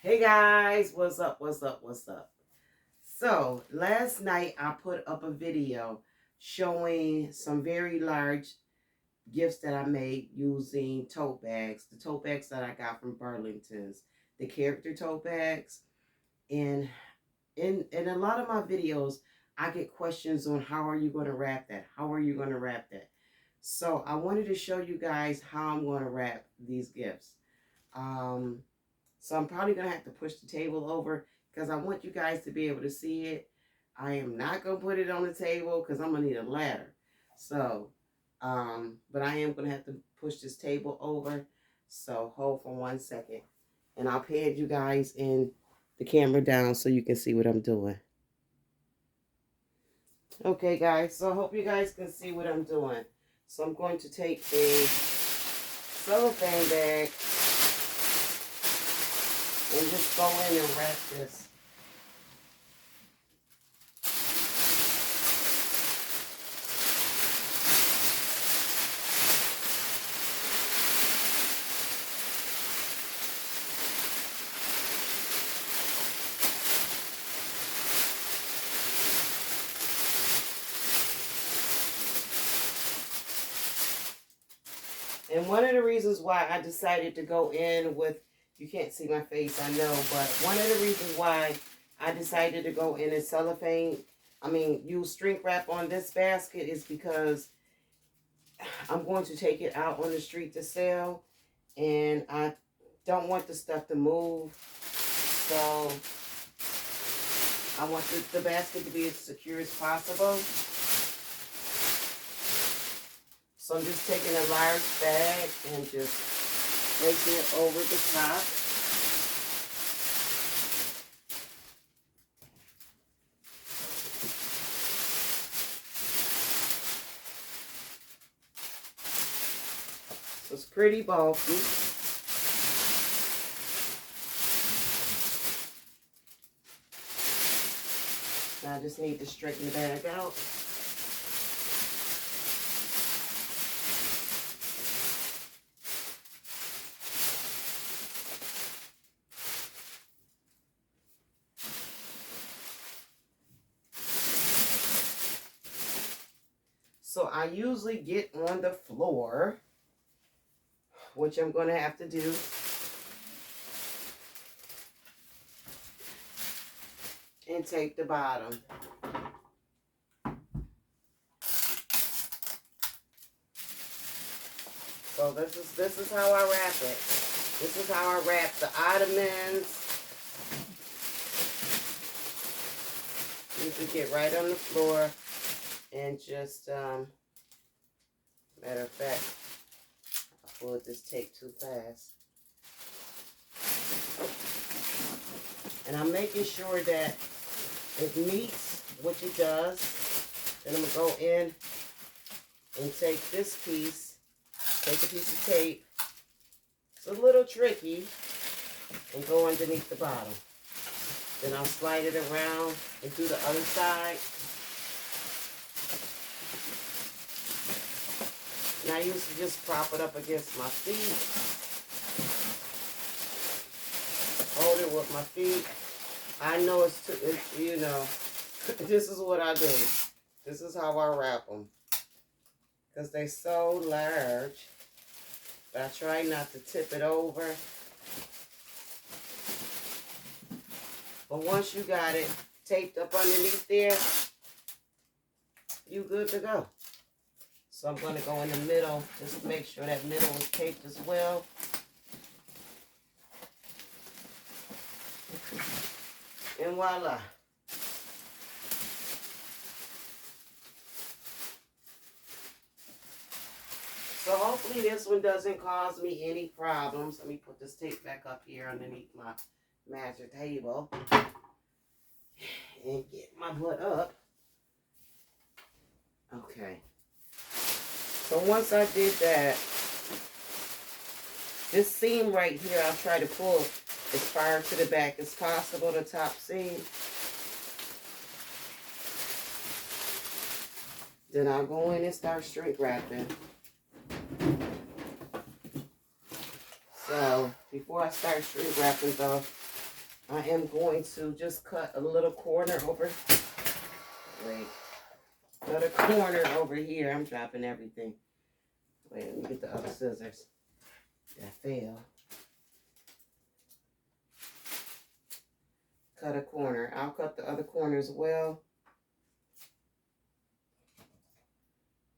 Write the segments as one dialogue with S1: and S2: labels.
S1: Hey guys, what's up? What's up? What's up? So, last night I put up a video showing some very large gifts that I made using tote bags. The tote bags that I got from Burlington's, the character tote bags. And in a lot of my videos, I get questions on how are you going to wrap that? How are you going to wrap that? So, I wanted to show you guys how I'm going to wrap these gifts. Um, so I'm probably going to have to push the table over because I want you guys to be able to see it. I am not going to put it on the table because I'm going to need a ladder. So, but I am going to have to push this table over. So hold for 1 second. And I'll pad you guys in the camera down so you can see what I'm doing. Okay, guys. So I hope you guys can see what I'm doing. So I'm going to take a cellophane bag and just go in and wrap this. And one of the reasons why I decided to go in with, you can't see my face, I know, but one of the reasons why I decided to go in and use shrink wrap on this basket is because I'm going to take it out on the street to sell, and I don't want the stuff to move. So I want the basket to be as secure as possible. So I'm just taking a large bag and just placing it over the top. So it's pretty bulky. Now I just need to straighten the bag out. So I usually get on the floor, which I'm going to have to do. And tape the bottom. So this is how I wrap it. This is how I wrap the ottomans. You can get right on the floor and just, matter of fact, I pulled this tape too fast. And I'm making sure that it meets, which it does. Then I'm going to go in and take this piece, take a piece of tape. It's a little tricky, and go underneath the bottom. Then I'll slide it around and do the other side. And I used to just prop it up against my feet. Hold it with my feet. I know it's you know, this is what I do. This is how I wrap them. Because they're so large. But I try not to tip it over. But once you got it taped up underneath there, you good to go. So I'm going to go in the middle, just to make sure that middle is taped as well. And voila. So hopefully this one doesn't cause me any problems. Let me put this tape back up here underneath my master table. And get my butt up. Okay. So once I did that, this seam right here, I'll try to pull as far to the back as possible, the top seam. Then I'll go in and start shrink wrapping. So before I start shrink wrapping though, I am going to just cut a little corner over. Wait. Cut a corner over here. I'm dropping everything. Wait, let me get the other scissors. That fell. Cut a corner. I'll cut the other corner as well.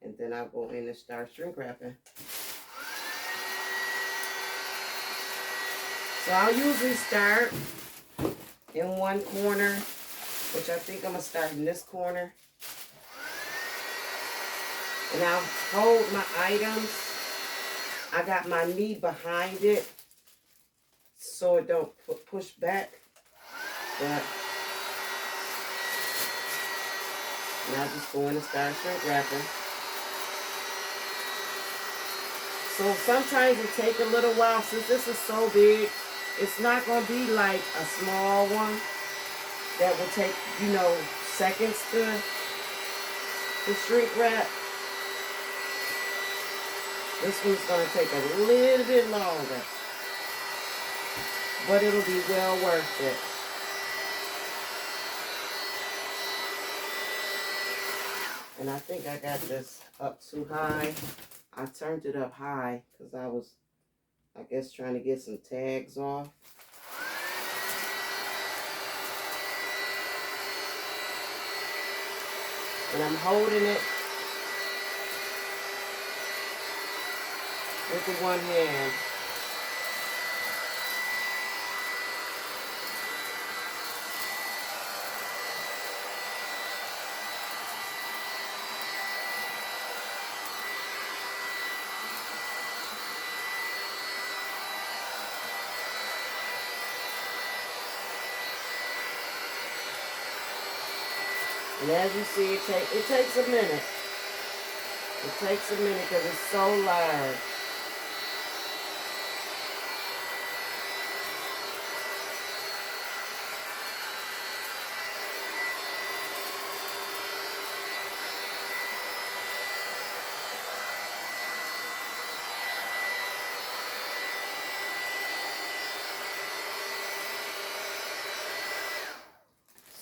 S1: And then I'll go in and start shrink wrapping. So I'll usually start in one corner, which I think I'm going to start in this corner. And I'll hold my items. I got my knee behind it so it don't push back. But now just going to start shrink wrapping. So sometimes it take a little while. Since this is so big, it's not going to be like a small one that will take, you know, seconds to shrink wrap. This one's going to take a little bit longer, but it'll be well worth it. And I think I got this up too high. I turned it up high because I was, I guess, trying to get some tags off. And I'm holding it with the one hand. And as you see, it takes a minute. It takes a minute because it's so large.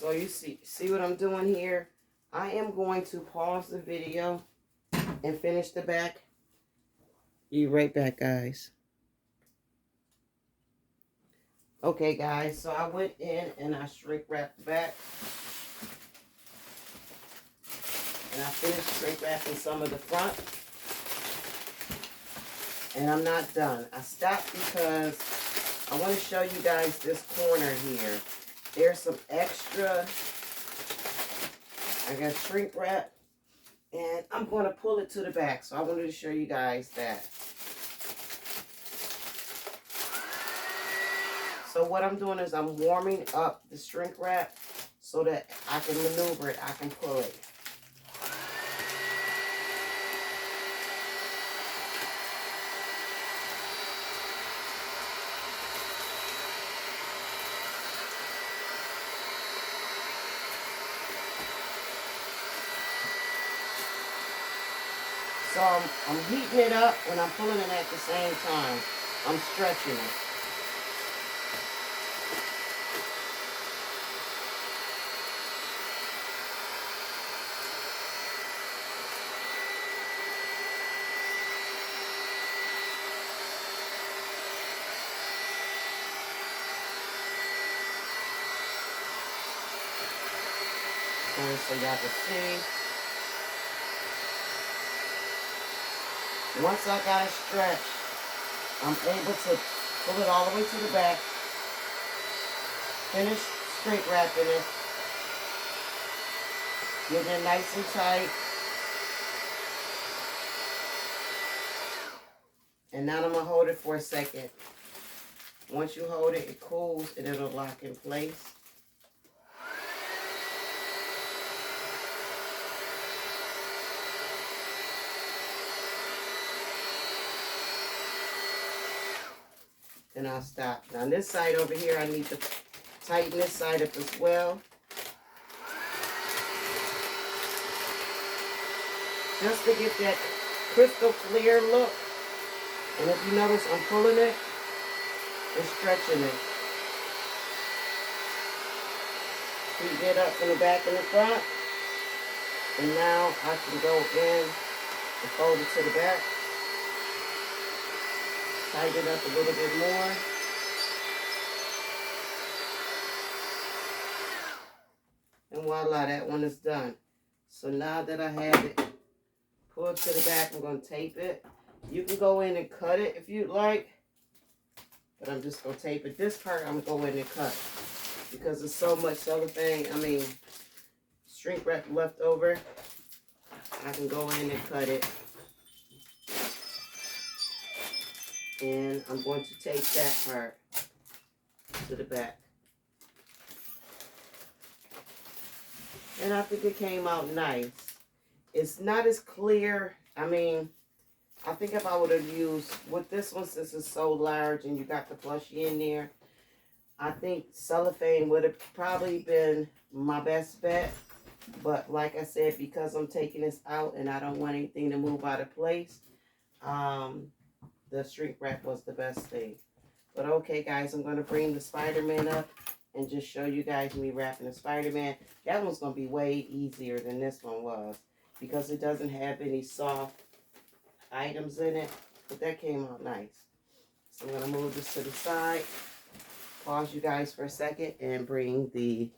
S1: So you see what I'm doing here? I am going to pause the video and finish the back. Be right back, guys. Okay, guys, so I went in and I shrink wrapped the back. And I finished shrink wrapping some of the front. And I'm not done. I stopped because I want to show you guys this corner here. There's some extra, I got shrink wrap, and I'm going to pull it to the back. So I wanted to show you guys that. So what I'm doing is I'm warming up the shrink wrap so that I can maneuver it, I can pull it. So I'm heating it up and I'm pulling it at the same time. I'm stretching it. And so y'all can see. Once I got it stretched, I'm able to pull it all the way to the back, finish shrink wrapping it, get it nice and tight, and now I'm going to hold it for a second. Once you hold it, it cools and it'll lock in place. And I'll stop. Now this side over here, I need to tighten this side up as well. Just to get that crystal clear look. And if you notice, I'm pulling it and stretching it. Heat it up from the back and the front. And now I can go in and fold it to the back. Tighten it up a little bit more. And voila, that one is done. So now that I have it pulled to the back, I'm going to tape it. You can go in and cut it if you'd like. But I'm just going to tape it. This part I'm going to go in and cut. Because there's so much cellophane, shrink wrap left over. I can go in and cut it. And I'm going to tape that part to the back. And I think it came out nice. It's not as clear. I think if I would have used, with this one, since it's so large and you got the plushie in there, I think cellophane would have probably been my best bet. But like I said, because I'm taking this out and I don't want anything to move out of place, the shrink wrap was the best thing. But okay, guys, I'm going to bring the Spider-Man up and just show you guys me wrapping the Spider-Man. That one's going to be way easier than this one was because it doesn't have any soft items in it. But that came out nice. So I'm going to move this to the side. Pause you guys for a second and bring the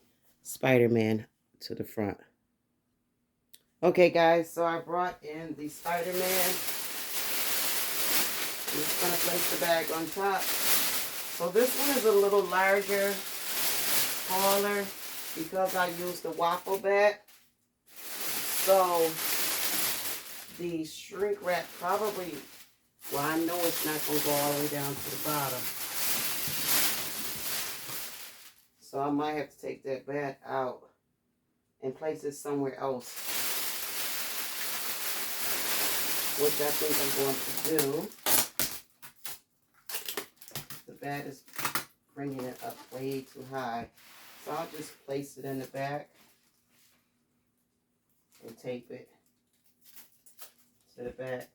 S1: Spider-Man to the front. Okay, guys, so I brought in the Spider-Man. I'm just going to place the bag on top. So this one is a little larger, smaller, because I used the waffle bag. So the shrink wrap probably, well, I know it's not going to go all the way down to the bottom. So I might have to take that bag out and place it somewhere else, which I think I'm going to do. The bag is bringing it up way too high. So I'll just place it in the back and tape it to the back.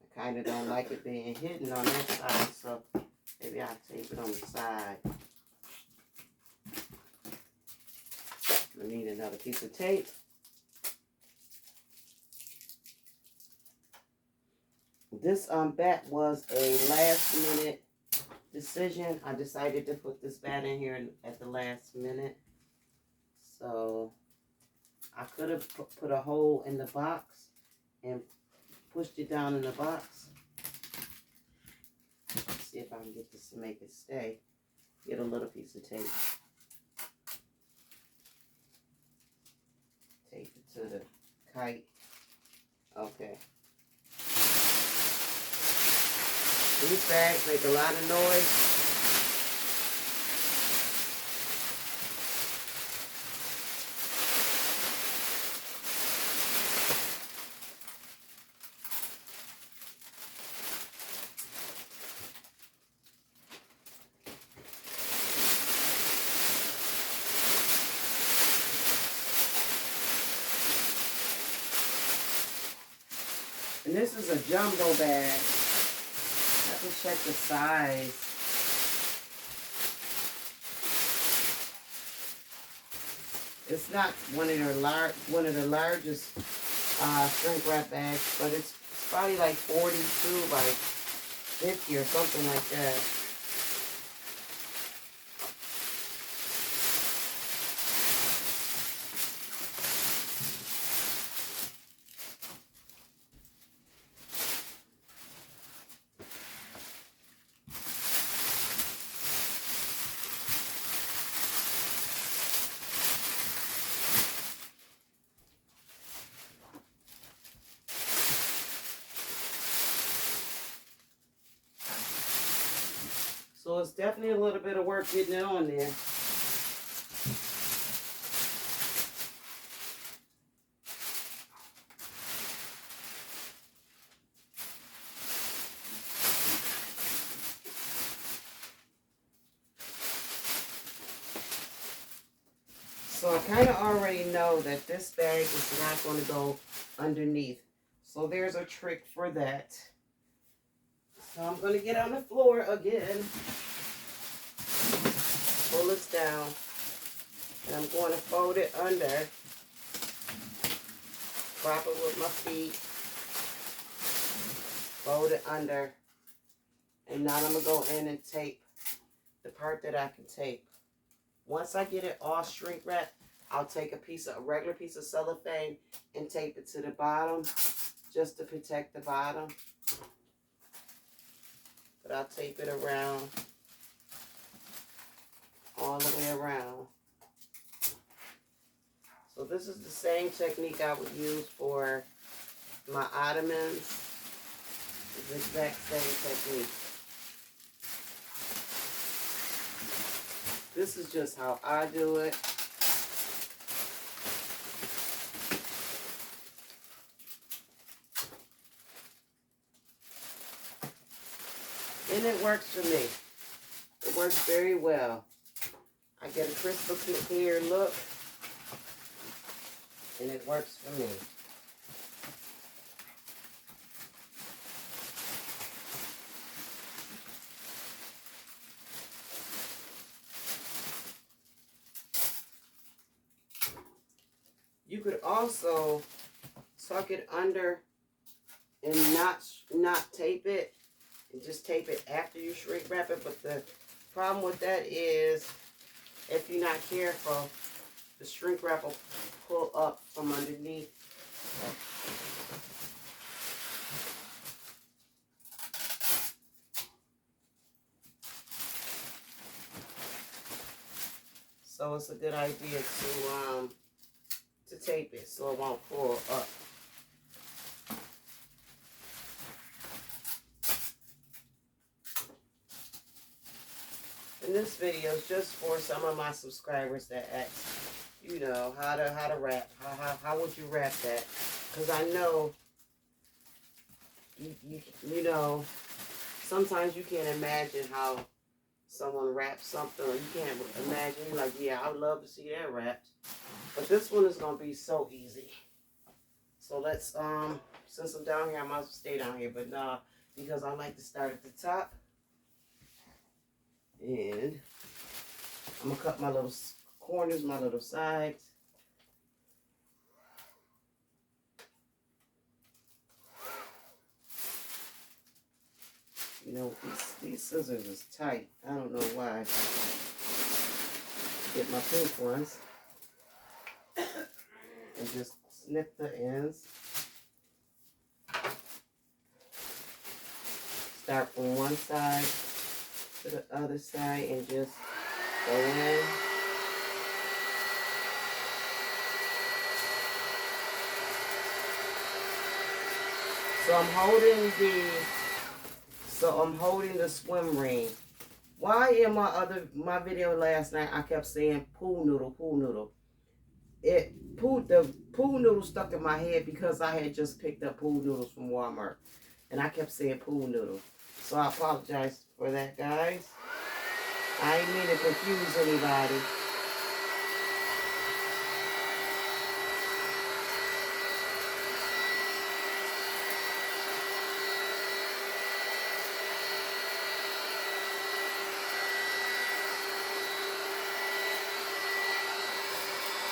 S1: I kind of don't like it being hidden on that side, so maybe I'll tape it on the side. I need another piece of tape. This bat was a last minute decision. I decided to put this bat in here at the last minute. So I could have put a hole in the box and pushed it down in the box. Let's see if I can get this to make it stay. Get a little piece of tape. Tape it to the kite. Okay. These bags make a lot of noise. And this is a jumbo bag. I have to check the size. It's not one of the largest shrink wrap bags, but it's probably like 42 by 50 or something like that. So it's definitely a little bit of work getting it on there. So I kind of already know that this bag is not going to go underneath. So there's a trick for that. So I'm going to get on the floor again. Pull this down. And I'm going to fold it under. Prop it with my feet. Fold it under. And now I'm going to go in and tape the part that I can tape. Once I get it all shrink wrapped, I'll take a regular piece of cellophane and tape it to the bottom just to protect the bottom. But I'll tape it around, all the way around. So this is the same technique I would use for my ottomans. It's the exact same technique. This is just how I do it. And it works for me. It works very well. I get a crystal clear look. And it works for me. You could also tuck it under and not tape it. And just tape it after you shrink wrap it. But the problem with that is, if you're not careful, the shrink wrap will pull up from underneath. So it's a good idea to tape it so it won't pull up. And this video is just for some of my subscribers that ask, you know, how to wrap. How would you wrap that? Because I know, you know, sometimes you can't imagine how someone wraps something, or you can't imagine. You're like, yeah, I would love to see that wrapped. But this one is going to be so easy. So let's, since I'm down here, I might as well stay down here. But nah, because I like to start at the top. And I'm going to cut my little corners, my little sides. You know, these scissors is tight. I don't know why. Get my pink ones. And just snip the ends. Start from one side to the other side and just go in. So I'm holding the swim ring. Why in my video last night I kept saying pool noodle. The pool noodle stuck in my head because I had just picked up pool noodles from Walmart. And I kept saying pool noodle. So I apologize for that, guys. I didn't mean to confuse anybody.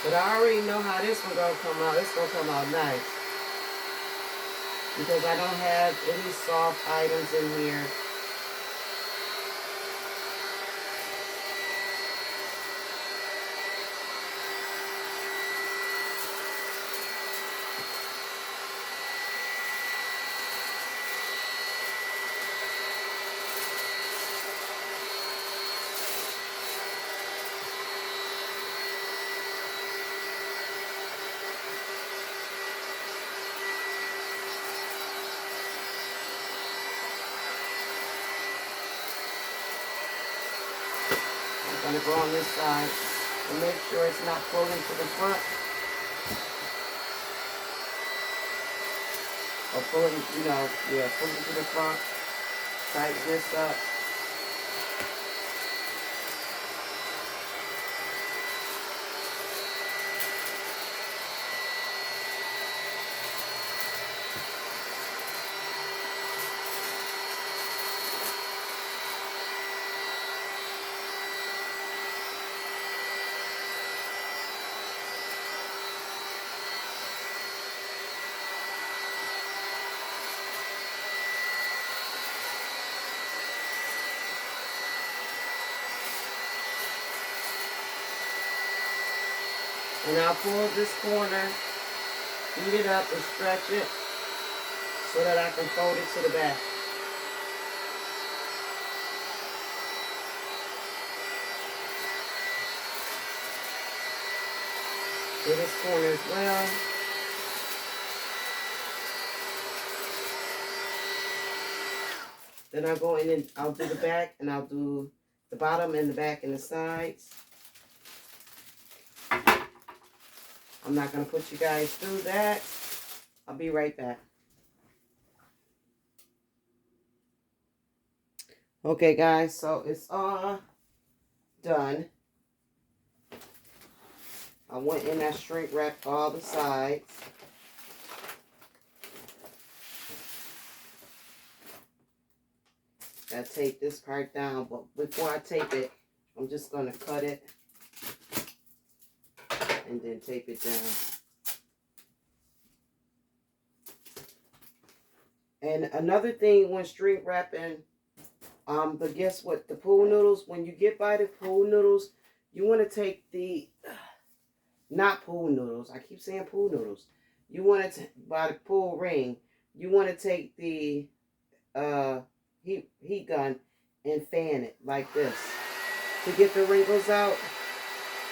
S1: But I already know how this one gonna come out. It's gonna come out nice. Because I don't have any soft items in here. I'm going to go on this side and make sure it's not pulling to the front. Or pulling, pulling to the front. Tighten this up. And I'll pull this corner, heat it up and stretch it so that I can fold it to the back. Do this corner as well. Then I'll go in and I'll do the back, and I'll do the bottom and the back and the sides. I'm not going to put you guys through that. I'll be right back. Okay, guys, so it's all done. I went in, I shrink wrapped all the sides. I tape this part down, but before I tape it, I'm just going to cut it and then tape it down. And another thing when shrink wrapping, but guess what? The pool noodles, when you get by the pool noodles, you want to take the, not pool noodles, I keep saying pool noodles. You want to, by the pool ring, you want to take the heat gun and fan it like this. To get the wrinkles out,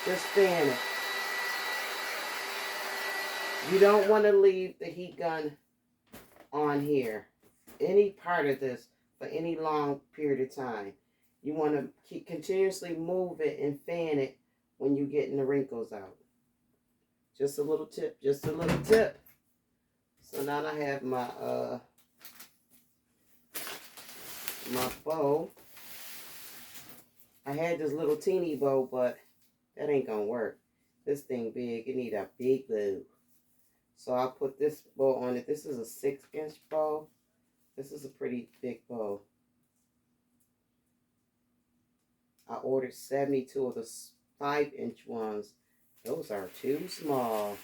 S1: just fan it. You don't want to leave the heat gun on here, any part of this, for any long period of time. You want to keep continuously move it and fan it when you're getting the wrinkles out. Just a little tip, just a little tip. So now I have my my bow. I had this little teeny bow, but that ain't gonna work. This thing big, it need a big bow. So I'll put this bow on it. This is a 6-inch bow. This is a pretty big bow. I ordered 72 of the 5-inch ones. Those are too small.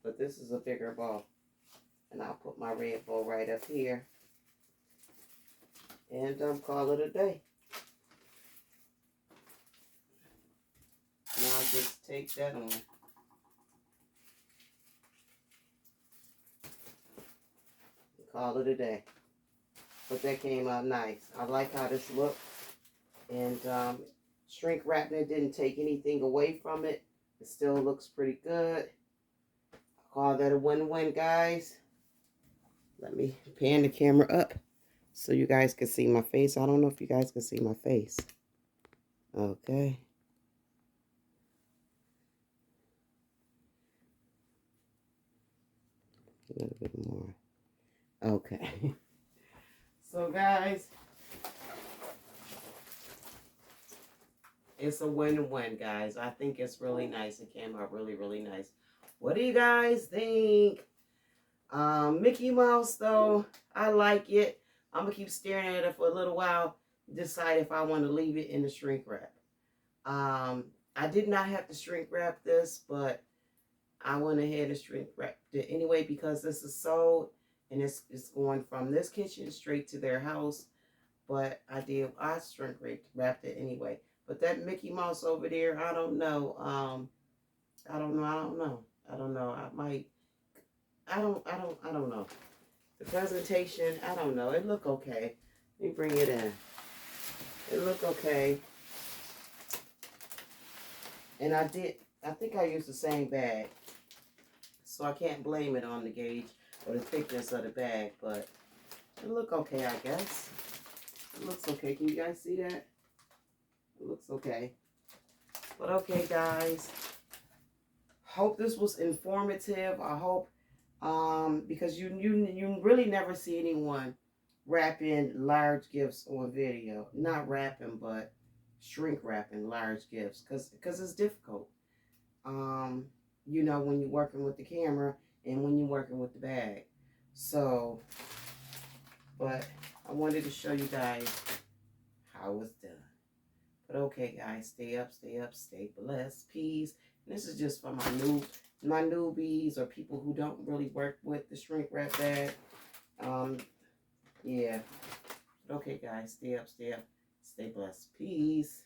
S1: But this is a bigger bow. And I'll put my red bow right up here. And call it a day. Now I'll just take that on. Call it a day. But that came out nice. I like how this looked. And shrink wrapping it didn't take anything away from it. It still looks pretty good. I call that a win-win, guys. Let me pan the camera up so you guys can see my face. I don't know if you guys can see my face. Okay. A little bit more. Okay. So, guys, it's a win-win, guys. I think it's really nice. It came out really, really nice. What do you guys think? Mickey Mouse, though, I like it. I'm going to keep staring at it for a little while. Decide if I want to leave it in the shrink wrap. I did not have to shrink wrap this, but I went ahead and shrink wrapped it anyway because this is sold. And it's going from this kitchen straight to their house. But I shrink wrapped it anyway. But that Mickey Mouse over there, I don't know. I don't know. I don't know. I don't know. The presentation, I don't know. It look okay. Let me bring it in. It look okay. And I think I used the same bag. So I can't blame it on the gauge or the thickness of the bag, but it look okay, I guess. It looks okay. Can you guys see that? It looks okay. But okay, guys. Hope this was informative. I hope, because you really never see anyone wrapping large gifts on video. Not wrapping, but shrink wrapping large gifts, because it's difficult. You know, when you're working with the camera and when you're working with the bag. So, but I wanted to show you guys how it's done. But okay, guys, stay up, stay blessed, peace. And this is just for my newbies or people who don't really work with the shrink wrap bag. Yeah. But okay, guys, stay up, stay blessed, peace.